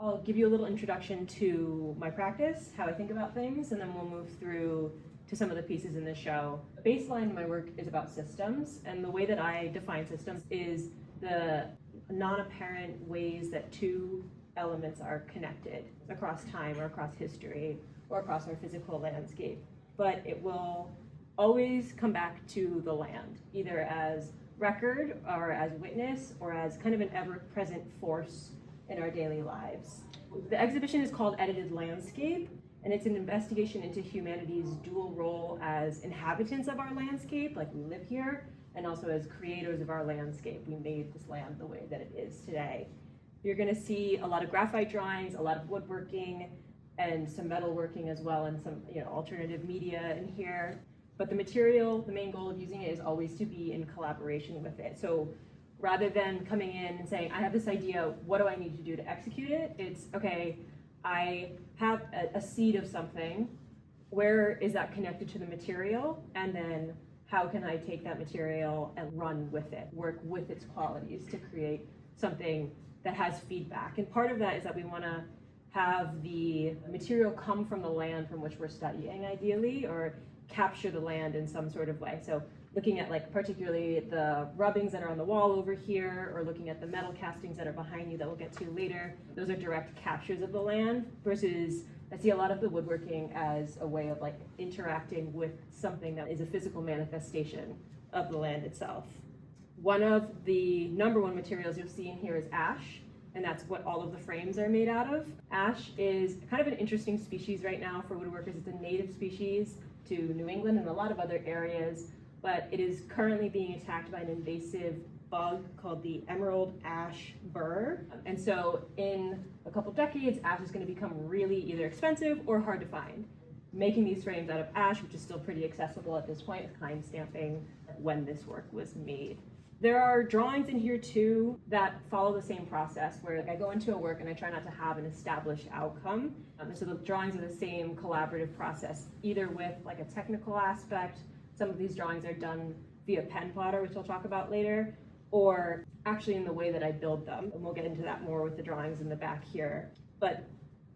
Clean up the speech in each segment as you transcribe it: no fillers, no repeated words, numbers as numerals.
I'll give you a little introduction to my practice, how I think about things, and then we'll move through to some of the pieces in the show. Baseline, my work is about systems, and the way that I define systems is the non-apparent ways that two elements are connected across time or across history or across our physical landscape. But it will always come back to the land, either as record or as witness or as kind of an ever-present force in our daily lives. The exhibition is called Edited Landscape, and it's an investigation into humanity's dual role as inhabitants of our landscape, like we live here, and also as creators of our landscape. We made this land the way that it is today. You're gonna see a lot of graphite drawings, a lot of woodworking, and some metalworking as well, and some alternative media in here. But the material, the main goal of using it is always to be in collaboration with it. So rather than coming in and saying, I have this idea, what do I need to do to execute it? It's, okay, I have a seed of something, where is that connected to the material? And then how can I take that material and run with it, work with its qualities to create something that has feedback? And part of that is that we wanna have the material come from the land from which we're studying, ideally, or capture the land in some sort of way. So looking at particularly the rubbings that are on the wall over here, or looking at the metal castings that are behind you that we'll get to later, those are direct captures of the land, versus I see a lot of the woodworking as a way of interacting with something that is a physical manifestation of the land itself. One of the number one materials you'll see in here is ash, and that's what all of the frames are made out of. Ash is kind of an interesting species right now for woodworkers. It's a native species to New England and a lot of other areas, but it is currently being attacked by an invasive bug called the emerald ash burr. And so in a couple decades, ash is going to become really either expensive or hard to find. Making these frames out of ash, which is still pretty accessible at this point, with time stamping when this work was made. There are drawings in here too that follow the same process, where I go into a work and I try not to have an established outcome. So the drawings are the same collaborative process, either with a technical aspect. Some of these drawings are done via pen plotter, which I'll talk about later, or actually in the way that I build them. And we'll get into that more with the drawings in the back here. But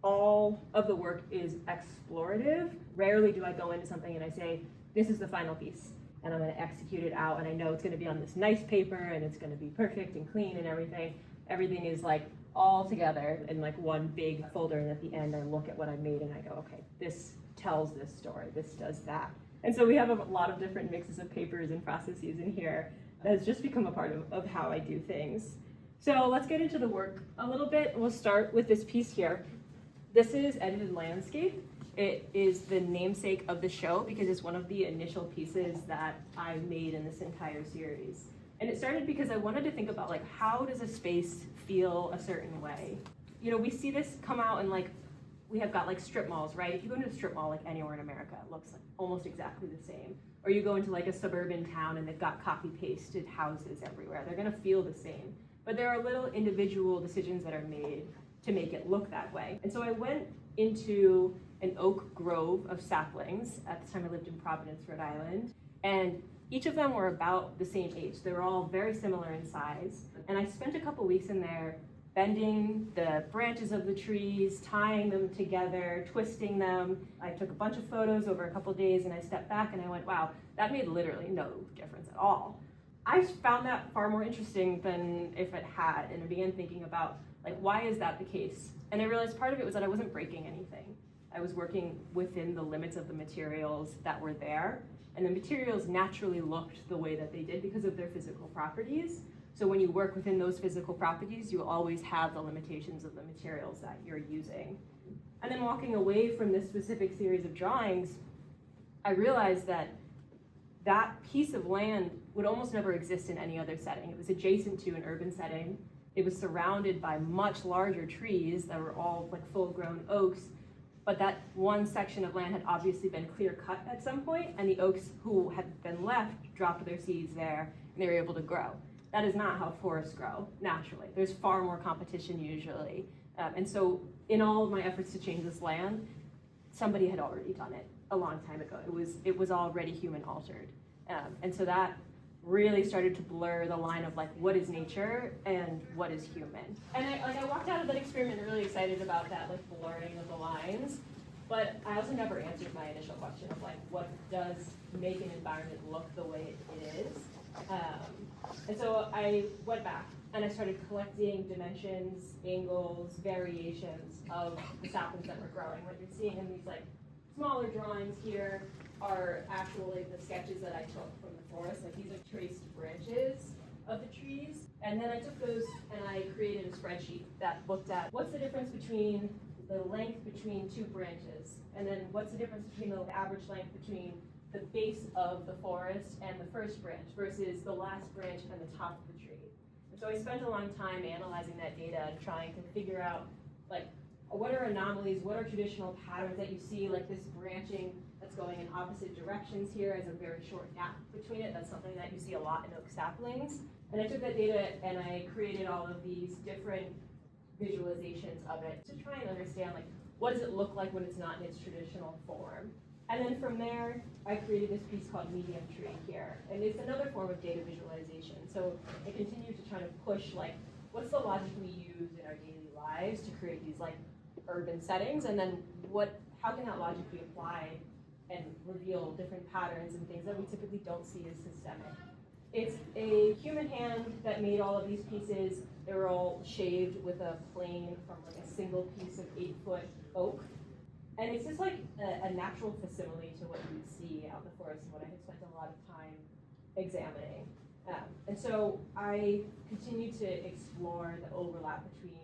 all of the work is explorative. Rarely do I go into something and I say, this is the final piece, and I'm going to execute it out, and I know it's going to be on this nice paper, and it's going to be perfect and clean and everything. Everything is all together in one big folder, and at the end I look at what I made and I go, okay, this tells this story, this does that. And so we have a lot of different mixes of papers and processes in here that has just become a part of how I do things. So let's get into the work a little bit. We'll start with this piece here. This is Edited Landscape. It is the namesake of the show because it's one of the initial pieces that I made in this entire series. And it started because I wanted to think about how does a space feel a certain way? We see this come out in we have got strip malls, right? If you go into a strip mall anywhere in America, it looks almost exactly the same. Or you go into a suburban town and they've got copy-pasted houses everywhere. They're gonna feel the same. But there are little individual decisions that are made to make it look that way. And so I went into an oak grove of saplings. At the time I lived in Providence, Rhode Island. And each of them were about the same age. They were all very similar in size. And I spent a couple weeks in there bending the branches of the trees, tying them together, twisting them. I took a bunch of photos over a couple days, and I stepped back and I went, wow, that made literally no difference at all. I found that far more interesting than if it had, and I began thinking about why is that the case? And I realized part of it was that I wasn't breaking anything. I was working within the limits of the materials that were there, and the materials naturally looked the way that they did because of their physical properties. So when you work within those physical properties, you always have the limitations of the materials that you're using. And then walking away from this specific series of drawings, I realized that that piece of land would almost never exist in any other setting. It was adjacent to an urban setting. It was surrounded by much larger trees that were all full-grown oaks, but that one section of land had obviously been clear cut at some point, and the oaks who had been left dropped their seeds there, and they were able to grow. That is not how forests grow naturally. There's far more competition usually. And so in all of my efforts to change this land, somebody had already done it a long time ago. It was already human altered. And so that really started to blur the line of like what is nature and what is human. And I walked out of that experiment really excited about that like blurring of the lines, but I also never answered my initial question of like what does make an environment look the way it is. And so I went back and I started collecting dimensions, angles, variations of the saplings that were growing. What you're seeing in these like smaller drawings here are actually the sketches that I took from the forest. Like these are traced branches of the trees. And then I took those and I created a spreadsheet that looked at what's the difference between the length between two branches, and then what's the difference between the average length between the base of the forest and the first branch versus the last branch and the top of the tree. And so I spent a long time analyzing that data and trying to figure out like what are anomalies, what are traditional patterns that you see, like this branching that's going in opposite directions here as a very short gap between it. That's something that you see a lot in oak saplings. And I took that data and I created all of these different visualizations of it to try and understand like what does it look like when it's not in its traditional form. And then from there, I created this piece called medium tree here. And it's another form of data visualization. So I continue to try to push like, what's the logic we use in our daily lives to create these like urban settings? And then how can that logic be applied and reveal different patterns and things that we typically don't see as systemic? It's a human hand that made all of these pieces. They were all shaved with a plane from like a single piece of 8-foot oak. And it's just like a natural facsimile to what you would see out in the forest and what I had spent a lot of time examining. And so I continue to explore the overlap between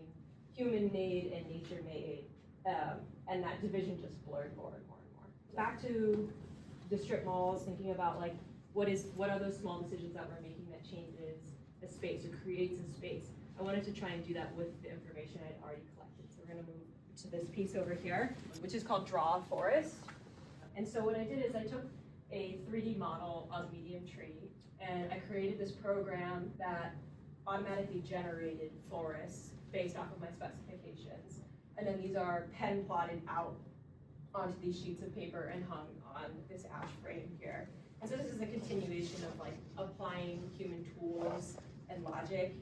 human-made and nature-made, and that division just blurred more and more and more. Back to the strip malls, thinking about like what are those small decisions that we're making that changes a space or creates a space. I wanted to try and do that with the information I'd already collected. So we're going to move to this piece over here, which is called Draw a Forest. And so what I did is I took a 3D model of medium tree and I created this program that automatically generated forests based off of my specifications. And then these are pen plotted out onto these sheets of paper and hung on this ash frame here. And so this is a continuation of like applying human tools and logic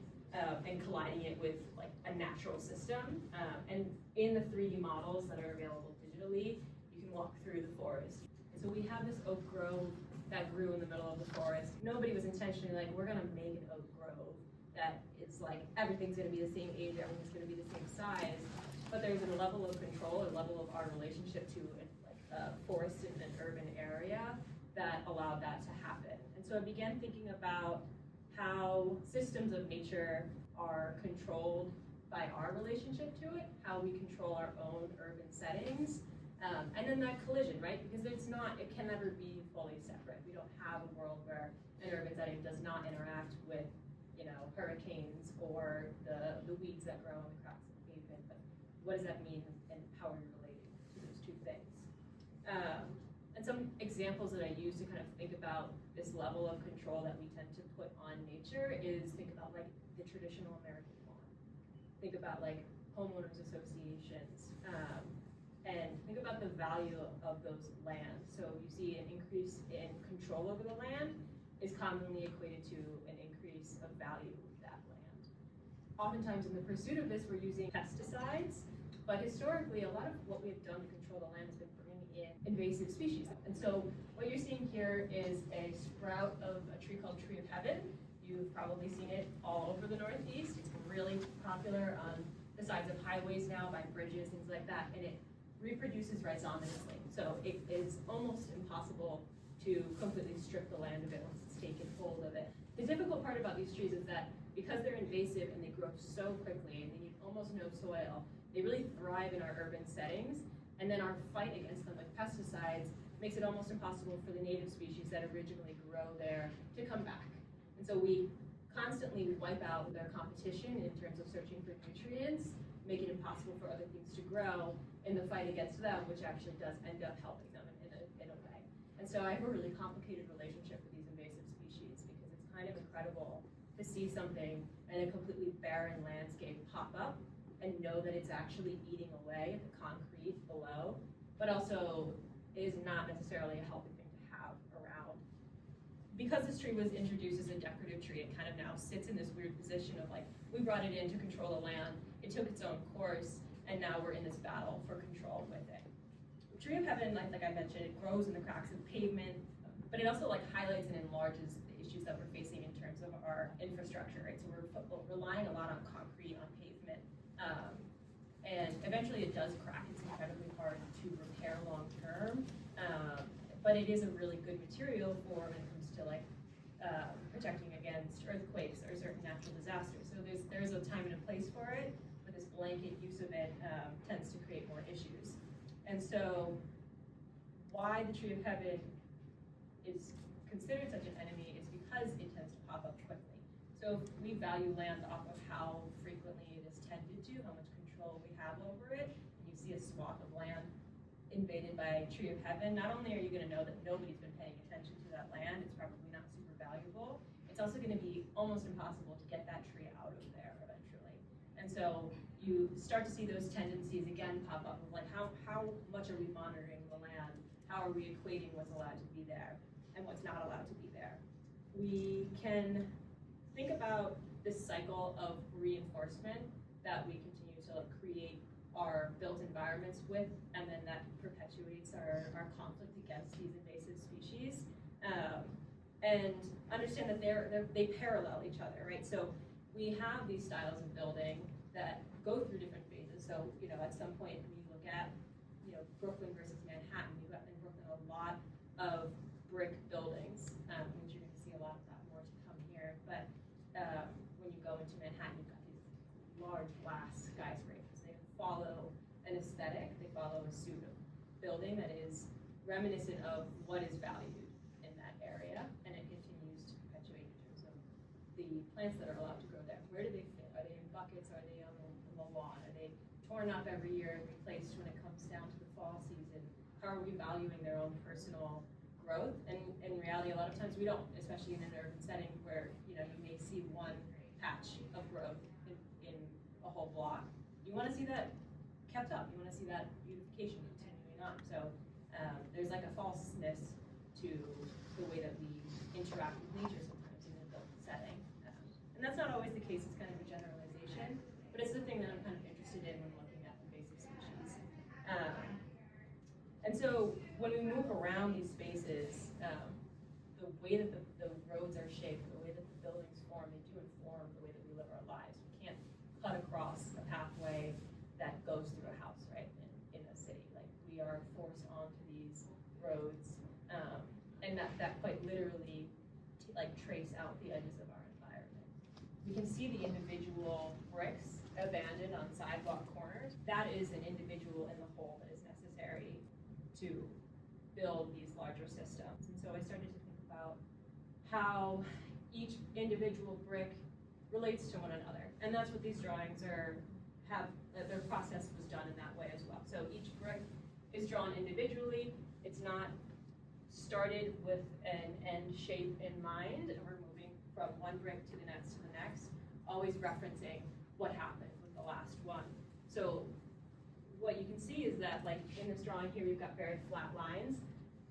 and colliding it with like a natural system. And in the 3D models that are available digitally, you can walk through the forest. And so we have this oak grove that grew in the middle of the forest. Nobody was intentionally like, we're gonna make an oak grove that is like, everything's gonna be the same age, everything's gonna be the same size. But there's a level of control, a level of our relationship to like a forest in an urban area that allowed that to happen. And so I began thinking about how systems of nature are controlled by our relationship to it, how we control our own urban settings, and then that collision, right? Because it can never be fully separate. We don't have a world where an urban setting does not interact with, hurricanes or the weeds that grow on the cracks of the pavement. But what does that mean, and how are we relating to those two things? And some examples that I use to kind of think about this level of control that we tend to put on nature is think about like the traditional American lawn. Think about like homeowners associations, and think about the value of those lands. So you see an increase in control over the land is commonly equated to an increase of value of that land. Oftentimes in the pursuit of this, we're using pesticides, but historically a lot of what we have done to control the land has been bringing in invasive species. And so what you're seeing here is a sprout of a tree called Tree of Heaven. You've probably seen it all over the Northeast. It's really popular on the sides of highways now, by bridges, things like that, and it reproduces rhizominously. So it is almost impossible to completely strip the land of it once it's taken hold of it. The difficult part about these trees is that because they're invasive and they grow so quickly and they need almost no soil, they really thrive in our urban settings, and then our fight against them with pesticides makes it almost impossible for the native species that originally grow there to come back. And so we constantly wipe out their competition in terms of searching for nutrients, make it impossible for other things to grow in the fight against them, which actually does end up helping them in a way. And so I have a really complicated relationship with these invasive species because it's kind of incredible to see something in a completely barren landscape pop up and know that it's actually eating away at the concrete below, but also is not necessarily a healthy thing to have around. because this tree was introduced as a decorative tree, it kind of now sits in this weird position of like, we brought it in to control the land, it took its own course, and now we're in this battle for control with it. The tree of heaven, like I mentioned, it grows in the cracks of pavement, but it also like highlights and enlarges the issues that we're facing in terms of our infrastructure, right? So we're relying a lot on concrete, on pavement, and eventually it does crack. It's incredibly hard to repair long term, but it is a really good material for when it comes to like protecting against earthquakes or certain natural disasters. So there's a time and a place for it, but this blanket use of it tends to create more issues. And so why the tree of heaven is considered such an enemy is because it tends to pop up quickly. So if we value land off of how frequently it is tended to, how much control we have over it, and you see a swath of land invaded by a tree of heaven, not only are you going to know that nobody's been paying attention to that land, it's probably not super valuable, it's also going to be almost impossible to get that tree out of there eventually. And so you start to see those tendencies again pop up of like how much are we monitoring the land, how are we equating what's allowed to be there and what's not allowed to be there. We can think about this cycle of reinforcement that we continue to like create our built environments with, and then that perpetuates our conflict against these invasive species, and understand that they parallel each other, right? So we have these styles of building that go through different phases. So, you know, at some point when you look at, you know, Brooklyn versus Manhattan, you've got in Brooklyn a lot of brick buildings, which you're going to see a lot of that more to come here. But when you go into Manhattan, you've got these large glass skyscrapers. They follow an aesthetic, they follow a suit of building that is reminiscent of what is valued in that area, and it continues to perpetuate in terms of the plants that are allowed to grow there. Where do they fit? Are they in buckets? Are they on the lawn? Are they torn up every year and replaced when it comes down to the fall season? How are we valuing their own personal growth? And in reality, a lot of times we don't, especially in an urban setting where, you know, you may see one patch of growth in a whole block. You want to see that kept up. You want to see that beautification continuing on. So there's like a falseness to the way that we interact with nature sometimes in a built setting. And that's not always the case. It's kind of a generalization, but it's the thing that I'm kind of interested in when looking at invasive species. And so when we move around these spaces, the way that the roads are shaped, the way that the buildings form, they do inform the way that we live our lives. We can't cut across a pathway that goes through a house, right, in a city. Like, we are forced onto these roads, and that quite literally trace out the edges of our environment. We can see the individual bricks abandoned on sidewalk corners. That is an individual in the whole that is necessary to build these larger systems. And so I started to think about how each individual brick relates to one another. And that's what these drawings their process was done in that way as well. So each brick is drawn individually. It's not started with an end shape in mind, and we're moving from one brick to the next, always referencing what happened with the last one. So what you can see is that, like in this drawing here, we've got very flat lines,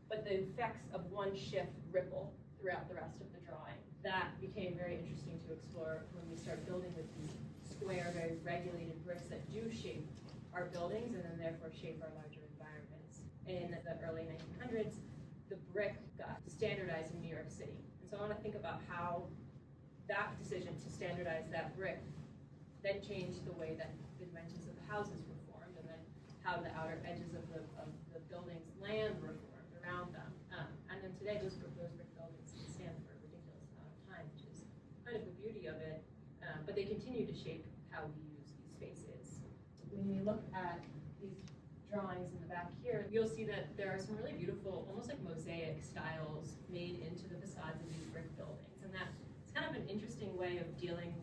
but the effects of one shift ripple throughout the rest of the drawing. That became very interesting to explore when we started building with these square, very regulated bricks that do shape our buildings and then therefore shape our larger environments. In the early 1900s, the brick got standardized in New York City. And so I want to think about how that decision to standardize that brick then changed the way that the dimensions of the houses were formed, and then how the outer edges of the building's land were formed around them. And then today, those brick buildings can stand for a ridiculous amount of time, which is kind of the beauty of it. But they continue to shape how we use these spaces. When you look at these drawings in the back here, you'll see that there are some really beautiful, almost like mosaic styles made into the facades of these brick buildings. And that's kind of an interesting way of dealing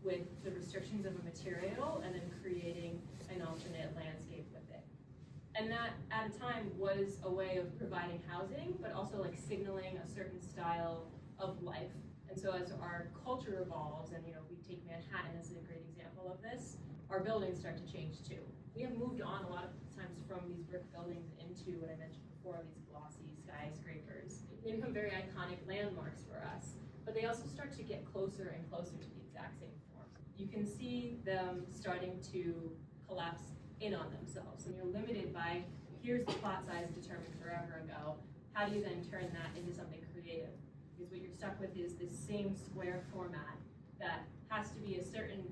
with the restrictions of a material and then creating an alternate landscape with it. And that, at a time, was a way of providing housing, but also like signaling a certain style of life. And so as our culture evolves, and we take Manhattan as a great example of this, our buildings start to change too. We have moved on a lot of times from these brick buildings into what I mentioned before, these glossy skyscrapers. They become very iconic landmarks for us, but they also start to get closer and closer to the exact same form. You can see them starting to collapse in on themselves, and you're limited by, here's the plot size determined forever ago. How do you then turn that into something creative? Because what you're stuck with is this same square format that has to be a certain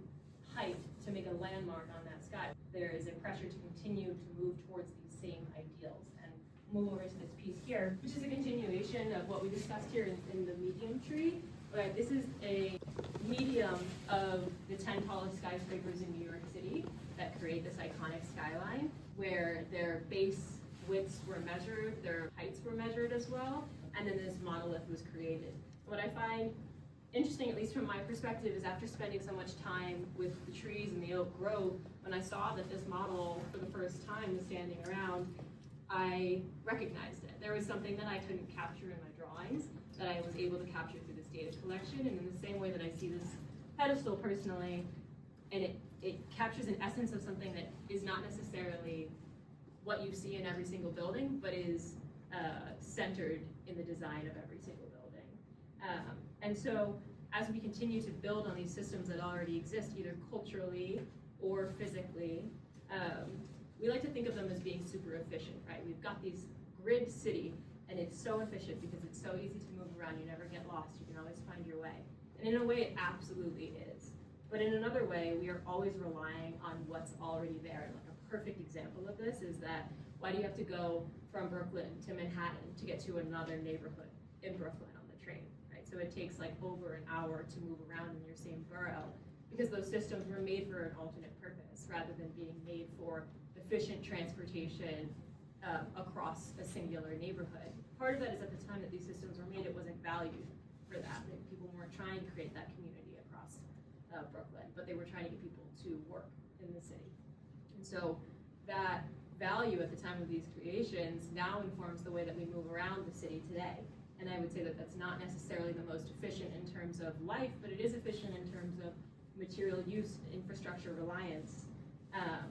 height to make a landmark on that sky. There is a pressure to continue to move towards these same ideals. And move over to this piece here, which is a continuation of what we discussed here in the medium tree. Right, this is a medium of the 10 tallest skyscrapers in New York City that create this iconic skyline, where their base widths were measured, their heights were measured as well, and then this monolith was created. What I find interesting, at least from my perspective, is after spending so much time with the trees in the oak grove, when I saw that this model for the first time was standing around, I recognized it. There was something that I couldn't capture in my drawings that I was able to capture through this data collection, and in the same way that I see this pedestal personally, and it captures an essence of something that is not necessarily what you see in every single building, but is centered in the design of every single building. And so as we continue to build on these systems that already exist, either culturally or physically, we like to think of them as being super efficient, right? We've got these grid city, and it's so efficient because it's so easy to move around. You never get lost. You can always find your way. And in a way, it absolutely is. But in another way, we are always relying on what's already there. And like a perfect example of this is that, why do you have to go from Brooklyn to Manhattan to get to another neighborhood in Brooklyn on the train, right? So it takes like over an hour to move around in your same borough, because those systems were made for an alternate purpose rather than being made for efficient transportation across a singular neighborhood. Part of that is at the time that these systems were made, it wasn't valued for that. People weren't trying to create that community across Brooklyn, but they were trying to get people to work in the city. And so that value at the time of these creations now informs the way that we move around the city today. And I would say that that's not necessarily the most efficient in terms of life, but it is efficient in terms of material use, infrastructure reliance.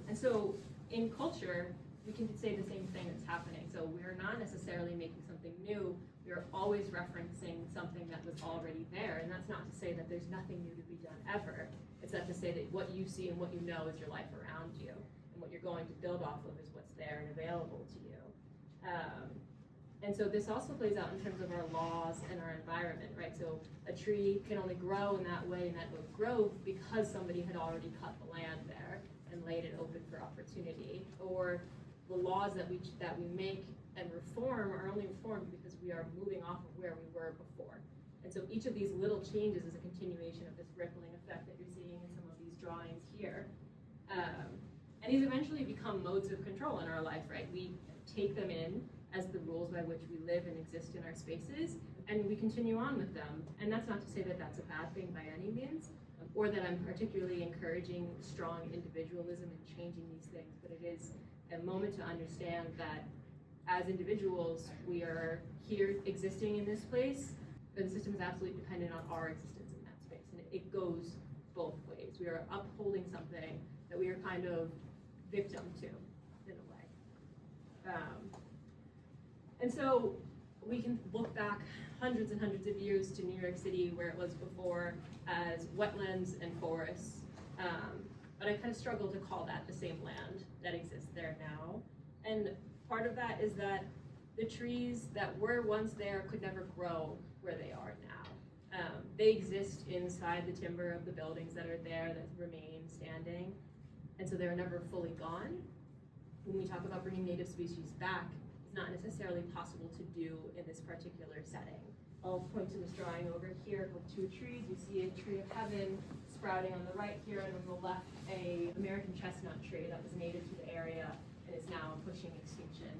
And so in culture, we can say the same thing that's happening. So we're not necessarily making something new. We're always referencing something that was already there. And that's not to say that there's nothing new to be done ever. It's not to say that what you see and what you know is your life around you. And what you're going to build off of is what's there and available to you. And so this also plays out in terms of our laws and our environment, right? So a tree can only grow in that way in that oak grove because somebody had already cut the land there and laid it open for opportunity. Or the laws that we make and reform are only reformed because we are moving off of where we were before. And so each of these little changes is a continuation of this rippling effect that you're seeing in some of these drawings here. And these eventually become modes of control in our life, right? We take them in as the rules by which we live and exist in our spaces, and we continue on with them. And that's not to say that that's a bad thing by any means, or that I'm particularly encouraging strong individualism and changing these things, but it is a moment to understand that as individuals, we are here existing in this place, but the system is absolutely dependent on our existence in that space, and it goes both ways. We are upholding something that we are kind of victim to, in a way. And so we can look back hundreds and hundreds of years to New York City, where it was before, as wetlands and forests. But I kind of struggle to call that the same land that exists there now. And part of that is that the trees that were once there could never grow where they are now. They exist inside the timber of the buildings that are there that remain standing, and so they're never fully gone. When we talk about bringing native species back, it's not necessarily possible to do in this particular setting. I'll point to this drawing over here with two trees. You see a tree of heaven sprouting on the right here, and on the left, a American chestnut tree that was native to the area and is now pushing extinction.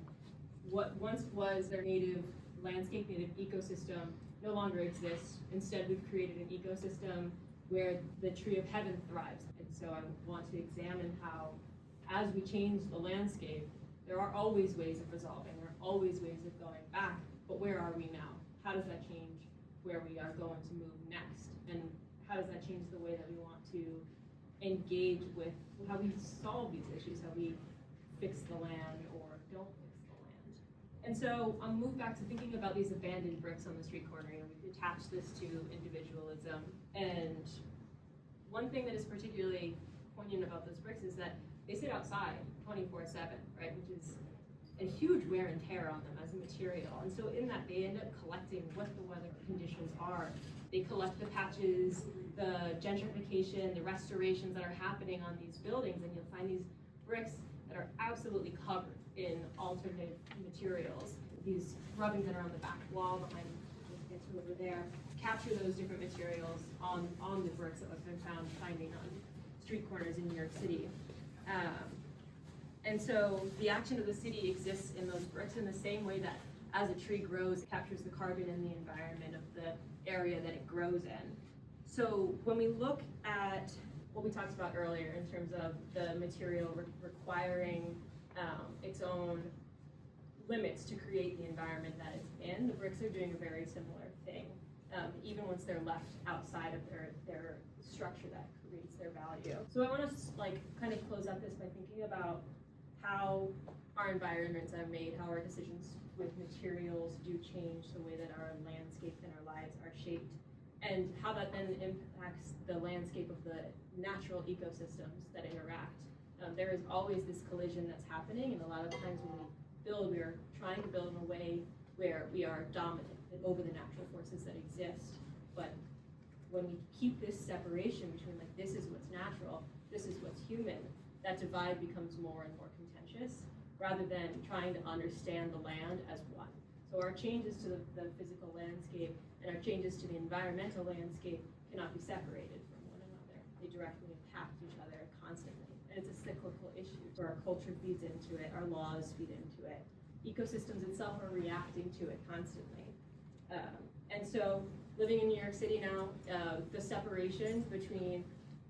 What once was their native landscape, native ecosystem, no longer exists. Instead, we've created an ecosystem where the tree of heaven thrives. And so I want to examine how, as we change the landscape, there are always ways of resolving, there are always ways of going back, but where are we now? How does that change where we are going to move next? And how does that change the way that we want to engage with how we solve these issues, how we fix the land or don't fix the land? And so I'll move back to thinking about these abandoned bricks on the street corner. You know, we've attached this to individualism. And one thing that is particularly poignant about those bricks is that they sit outside 24/7, right? Which is a huge wear and tear on them as a material. And so in that, they end up collecting what the weather conditions are. They collect the patches, the gentrification, the restorations that are happening on these buildings, and you'll find these bricks that are absolutely covered in alternate materials. These rubbings that are on the back wall behind the over there capture those different materials on the bricks that have been found finding on street corners in New York City. And so the action of the city exists in those bricks in the same way that as a tree grows, it captures the carbon in the environment of the area that it grows in. So when we look at what we talked about earlier in terms of the material requiring its own limits to create the environment that it's in, the bricks are doing a very similar thing, even once they're left outside of their structure that creates their value. So I want to kind of close up this by thinking about how our environments are made, how our decisions with materials do change the way that our landscape and our lives are shaped, and how that then impacts the landscape of the natural ecosystems that interact. There is always this collision that's happening, and a lot of times when we build, we are trying to build in a way where we are dominant over the natural forces that exist. But when we keep this separation between like this is what's natural, this is what's human, that divide becomes more and more contentious rather than trying to understand the land as one. So our changes to the physical landscape and our changes to the environmental landscape cannot be separated from one another. They directly impact each other constantly. And it's a cyclical issue. So our culture feeds into it, our laws feed into it. Ecosystems itself are reacting to it constantly. And so living in New York City now, the separation between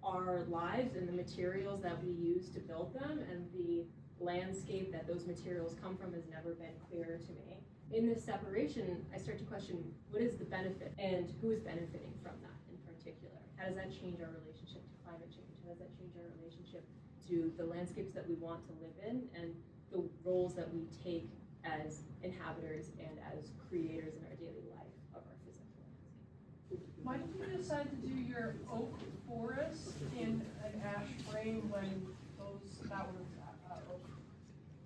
our lives and the materials that we use to build them and the landscape that those materials come from has never been clearer to me. In this separation, I start to question what is the benefit and who is benefiting from that in particular? How does that change our relationship to climate change? How does that change our relationship to the landscapes that we want to live in and the roles that we take as inhabitants and as creators in our daily life of our physical landscape? Why did you decide to do your oak forest in an ash frame when that was oak?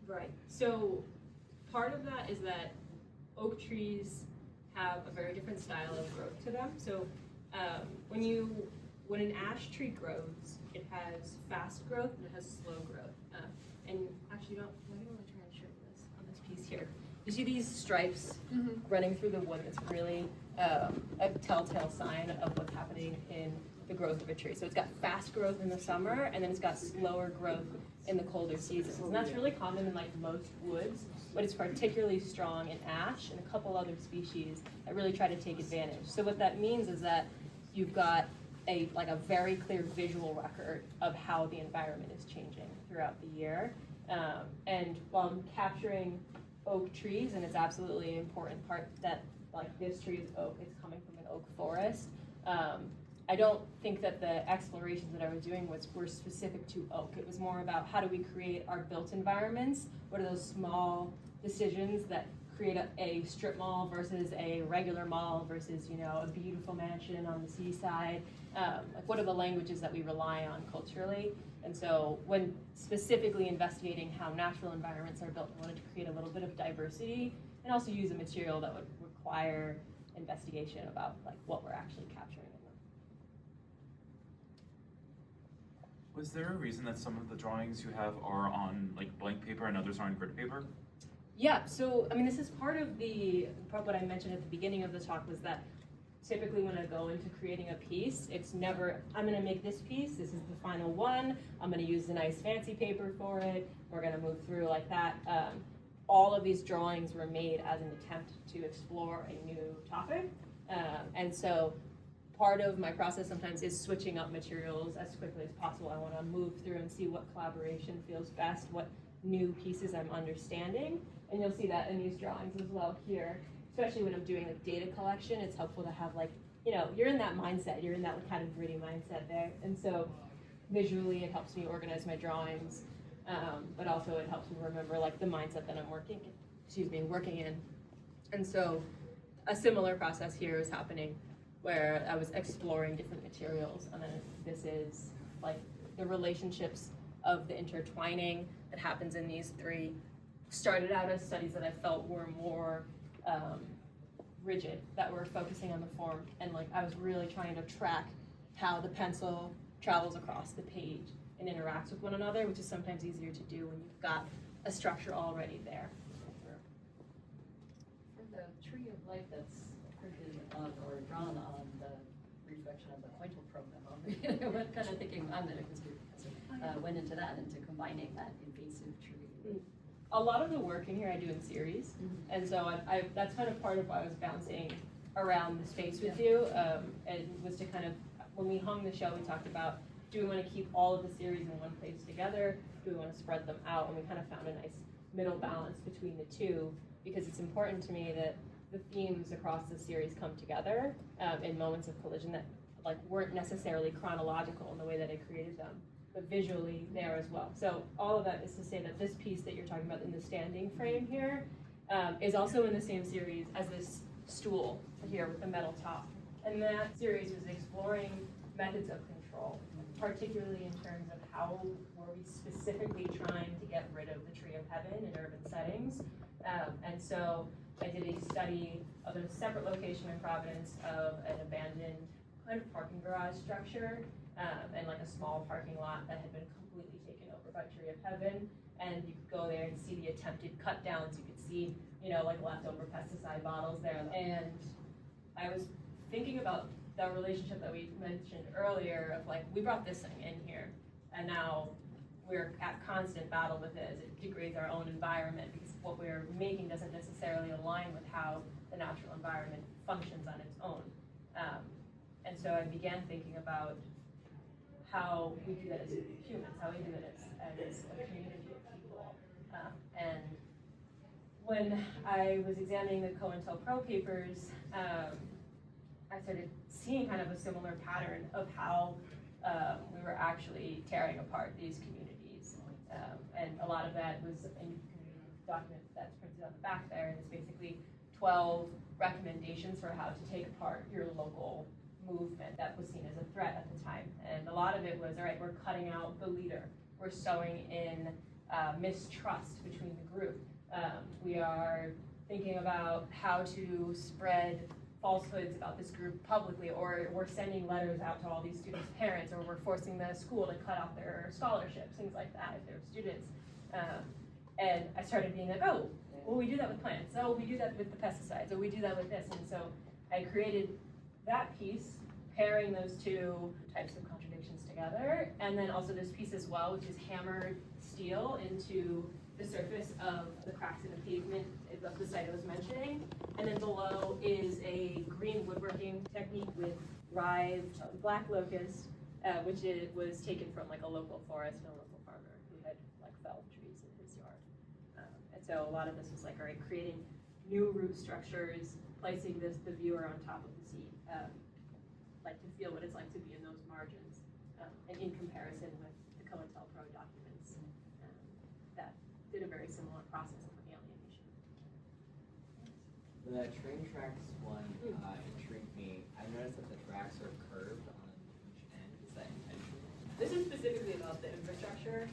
Right. So part of that is that oak trees have a very different style of growth to them. So when an ash tree grows, it has fast growth and it has slow growth. And actually, why do you want to try and show this on this piece here? You see these stripes running through the wood? It's really a telltale sign of what's happening in the growth of a tree. So it's got fast growth in the summer, and then it's got slower growth in the colder seasons. And that's really common in like most woods, but it's particularly strong in ash and a couple other species that really try to take advantage. So what that means is that you've got a very clear visual record of how the environment is changing throughout the year. And while I'm capturing oak trees, and it's absolutely an important part that like this tree is oak, it's coming from an oak forest. I don't think that the explorations that I was doing were specific to oak. It was more about how do we create our built environments? What are those small decisions that create a strip mall versus a regular mall versus a beautiful mansion on the seaside? What are the languages that we rely on culturally? And so when specifically investigating how natural environments are built, I wanted to create a little bit of diversity and also use a material that would require investigation about what we're actually capturing in them. Was there a reason that some of the drawings you have are on blank paper and others are on grid paper? Yeah, so this is part of what I mentioned at the beginning of the talk was that typically when I go into creating a piece, it's never, I'm gonna make this piece, this is the final one, I'm gonna use the nice fancy paper for it, we're gonna move through like that. All of these drawings were made as an attempt to explore a new topic. And so part of my process sometimes is switching up materials as quickly as possible. I wanna move through and see what collaboration feels best, what new pieces I'm understanding. And you'll see that in these drawings as well here. Especially when I'm doing data collection, it's helpful to have you're in that mindset, you're in that kind of gritty mindset there. And so visually it helps me organize my drawings, but also it helps me remember the mindset that I'm working in. working in. And so a similar process here is happening where I was exploring different materials, and then this is like the relationships of the intertwining that happens in these three. Started out as studies that I felt were more rigid, that were focusing on the form, and like I was really trying to track how the pencil travels across the page and interacts with one another, which is sometimes easier to do when you've got a structure already there. For the tree of life that's printed on or drawn on the reproduction of the Pointal program, what kind of thinking I'm an history professor went into that, into combining that invasive tree? A lot of the work in here I do in series, and so I that's kind of part of why I was bouncing around the space with you, and was to kind of, when we hung the show, we talked about, do we want to keep all of the series in one place together? Do we want to spread them out? And we kind of found a nice middle balance between the two, because it's important to me that the themes across the series come together in moments of collision that like weren't necessarily chronological in the way that I created them, but visually there as well. So all of that is to say that this piece that you're talking about in the standing frame here is also in the same series as this stool here with the metal top. And that series was exploring methods of control, particularly in terms of how were we specifically trying to get rid of the tree of heaven in urban settings. And so I did a study of a separate location in Providence of an abandoned kind of parking garage structure and like a small parking lot that had been completely taken over by tree of heaven. And you could go there and see the attempted cut downs. You could see, you know, like leftover pesticide bottles there. And I was thinking about the relationship that we mentioned earlier of like, we brought this thing in here and now we're at constant battle with it as it degrades our own environment, because what we're making doesn't necessarily align with how the natural environment functions on its own. And so I began thinking about how we do that as humans, how we do it as a community of people. And when I was examining the COINTELPRO papers, I started seeing kind of a similar pattern of how we were actually tearing apart these communities. And a lot of that was in the document that's printed on the back there, and it's basically 12 recommendations for how to take apart your local movement that was seen as a threat at the time. And a lot of it was, all right, we're cutting out the leader. We're sowing in mistrust between the group. We are thinking about how to spread falsehoods about this group publicly, or we're sending letters out to all these students' parents, or we're forcing the school to cut off their scholarships, things like that if they're students. And I started being like, oh, well, we do that with plants. Oh, we do that with the pesticides. Oh, we do that with this. And so I created that piece, pairing those two types of contradictions together, and then also this piece as well, which is hammered steel into the surface of the cracks in the pavement of the site I was mentioning. And then below is a green woodworking technique with writhed black locust, which was taken from like a local forest and a local farmer who had like felled trees in his yard. And so a lot of this was like, all right, creating new root structures, placing the viewer on top of the seat, like to feel what it's like to be in those margins, and in comparison with the COINTELPRO documents that did a very similar process of alienation. The train tracks one intrigued me. I noticed that the tracks are curved on each end. Is that intentional? This is specifically about the infrastructure,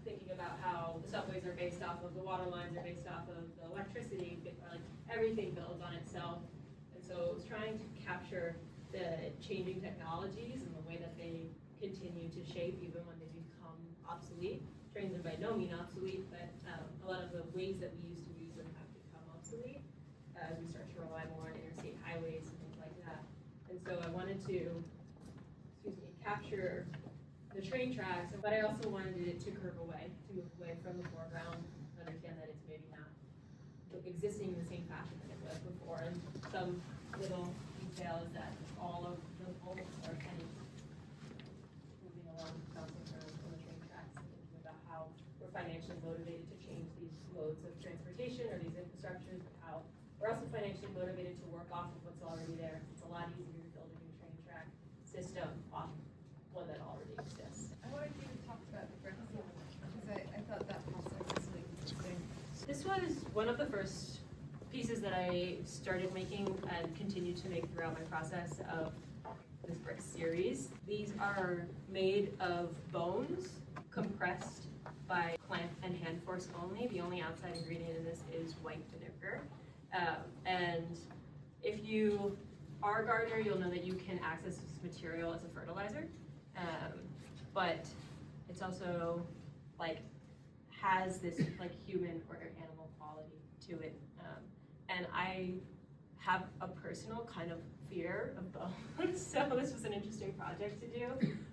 thinking about how the subways are based off of, the water lines are based off of the electricity, like everything builds on itself. And so it was trying to capture the changing technologies and the way that they continue to shape even when they become obsolete. Trains are by no means obsolete, but a lot of the ways that we used to use them have become obsolete as we start to rely more on interstate highways and things like that. And so I wanted to, capture the train tracks, but I also wanted it to curve away, to move away from the foreground, understand that it's maybe not existing in the same fashion that it was before. And some little detail is that all of the bolts are kind of moving along, bouncing around on the train tracks, and thinking about how we're financially motivated to change these modes of transportation or these infrastructures, but how we're also financially motivated to work off of what's already there. It's a lot easier to build a new train track system off one that already exists. I wanted you to talk about the recipient, because I thought that process was really interesting. This was one of the first pieces that I started making and continue to make throughout my process of this brick series. These are made of bones compressed by plant and hand force only. The only outside ingredient in this is white vinegar. And if you are a gardener, you'll know that you can access this material as a fertilizer. But it's also like has this like human or animal quality to it. And I have a personal kind of fear of bones, so this was an interesting project to do,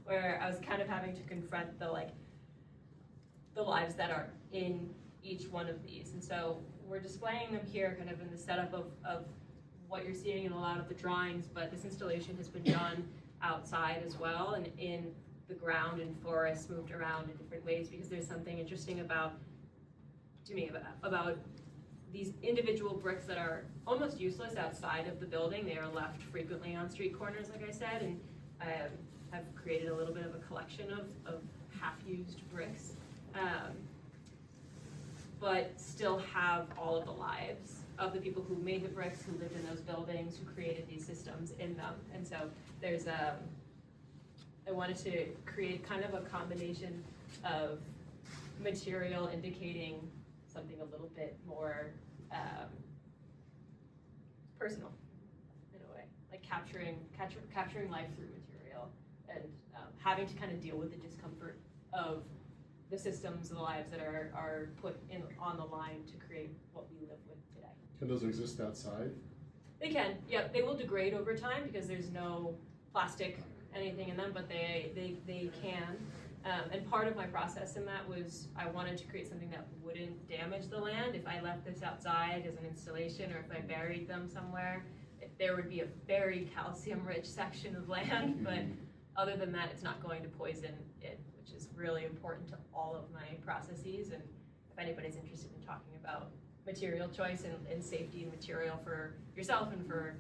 where I was kind of having to confront the lives that are in each one of these. And so we're displaying them here kind of in the setup of what you're seeing in a lot of the drawings, but this installation has been done outside as well and in the ground and forests, moved around in different ways, because there's something interesting about these individual bricks that are almost useless outside of the building. They are left frequently on street corners, like I said, and have created a little bit of a collection of half-used bricks, but still have all of the lives of the people who made the bricks, who lived in those buildings, who created these systems in them. And so there's I wanted to create kind of a combination of material indicating something a little bit more personal in a way, like capturing life through material, and having to kind of deal with the discomfort of the systems, the lives that are put in on the line to create what we live with today. Can those exist outside? They can, yeah. They will degrade over time because there's no plastic anything in them, but they can. And part of my process in that was I wanted to create something that wouldn't damage the land. If I left this outside as an installation, or if I buried them somewhere, there would be a very calcium-rich section of land, but other than that, it's not going to poison it, which is really important to all of my processes. And if anybody's interested in talking about material choice and safety and material for yourself and for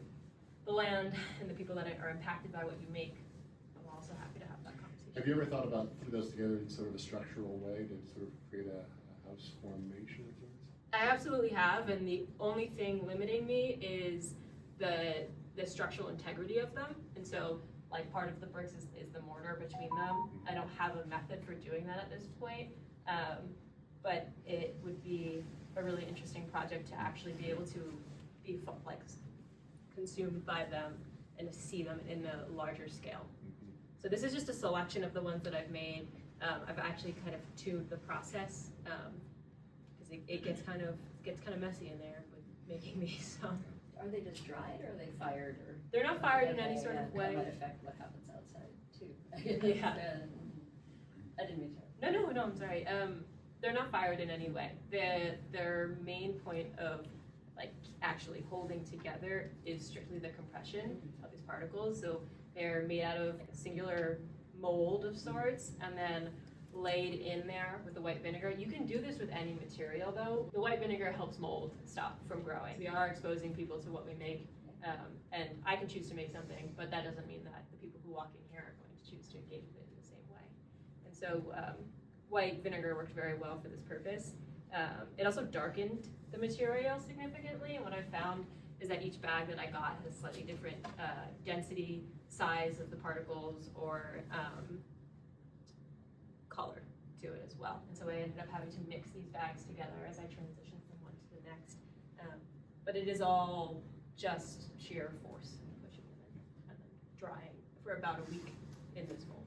the land and the people that are impacted by what you make, I'm also happy to have that conversation. Have you ever thought about putting those together in sort of a structural way to sort of create a house formation of sorts? I absolutely have, and the only thing limiting me is the structural integrity of them. And so, like, part of the bricks is the mortar between them. I don't have a method for doing that at this point, but it would be a really interesting project to actually be able to be like consumed by them and to see them in a larger scale. So this is just a selection of the ones that I've made. I've actually kind of tuned the process because it gets kind of messy in there with making these. So. Are they just dried, or are they fired, or? They're not fired in any sort of way. That might affect what happens outside too. Yeah. I didn't mean to. No, I'm sorry. They're not fired in any way. Their main point of like actually holding together is strictly the compression of these particles. So they're made out of a singular mold of sorts, and then laid in there with the white vinegar. You can do this with any material though. The white vinegar helps mold stop from growing. We are exposing people to what we make, and I can choose to make something, but that doesn't mean that the people who walk in here are going to choose to engage with it in the same way. And so white vinegar worked very well for this purpose. It also darkened the material significantly, and what I found is that each bag that I got has slightly different density, size of the particles, or color to it as well. And so I ended up having to mix these bags together as I transitioned from one to the next. But it is all just sheer force and pushing them in and then drying for about a week in this mold.